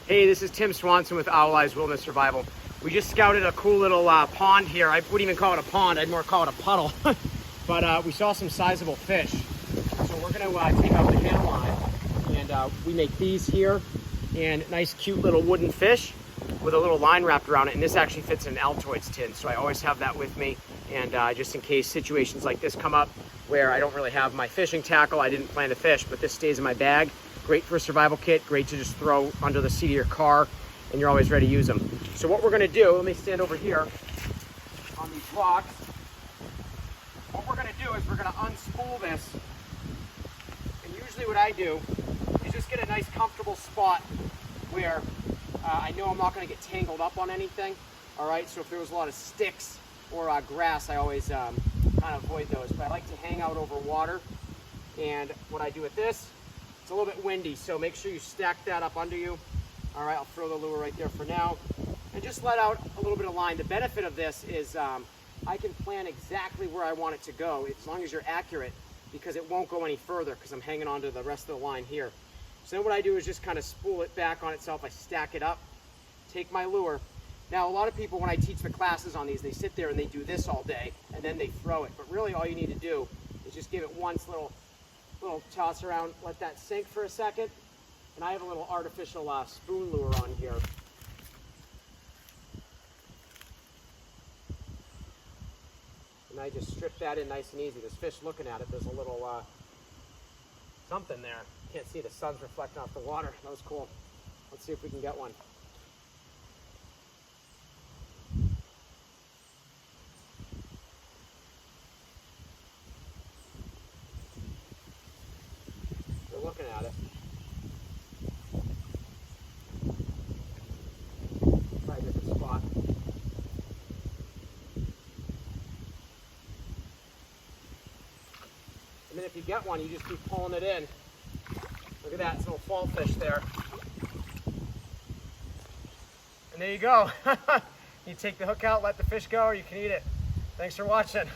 Hey, this is Tim Swanson with Owl Eyes Wilderness Survival. We just scouted a cool little pond here. I wouldn't even call it a pond, I'd more call it a puddle. But we saw some sizable fish. So we're gonna take out the handline, and we make these here, and nice cute little wooden fish with a little line wrapped around it. And this actually fits in an Altoids tin, so I always have that with me. And just in case situations like this come up where I don't really have my fishing tackle, I didn't plan to fish, but this stays in my bag. Great for a survival kit, great to just throw under the seat of your car, and you're always ready to use them. So what we're gonna do, let me stand over here on these rocks. What we're gonna do is we're gonna unspool this. And usually what I do is just get a nice comfortable spot where I know I'm not gonna get tangled up on anything. All right, so if there was a lot of sticks or grass, I always kind of avoid those. But I like to hang out over water. And what I do with this, it's a little bit windy, so make sure you stack that up under you. All right, I'll throw the lure right there for now. And just let out a little bit of line. The benefit of this is I can plan exactly where I want it to go, as long as you're accurate, because it won't go any further because I'm hanging on to the rest of the line here. So then what I do is just kind of spool it back on itself. I stack it up, take my lure. Now, a lot of people, when I teach the classes on these, they sit there and they do this all day, and then they throw it. But really all you need to do is just give it one little toss around, let that sink for a second. And I have a little artificial spoon lure on here. And I just strip that in nice and easy. This fish looking at it, there's a little something there. Can't see, the sun's reflecting off the water. That was cool. Let's see if we can get one. They're looking at it. Try a different spot. And then if you get one, you just keep pulling it in. Look at that, it's a little fall fish there. And there you go. You take the hook out, let the fish go, or you can eat it. Thanks for watching.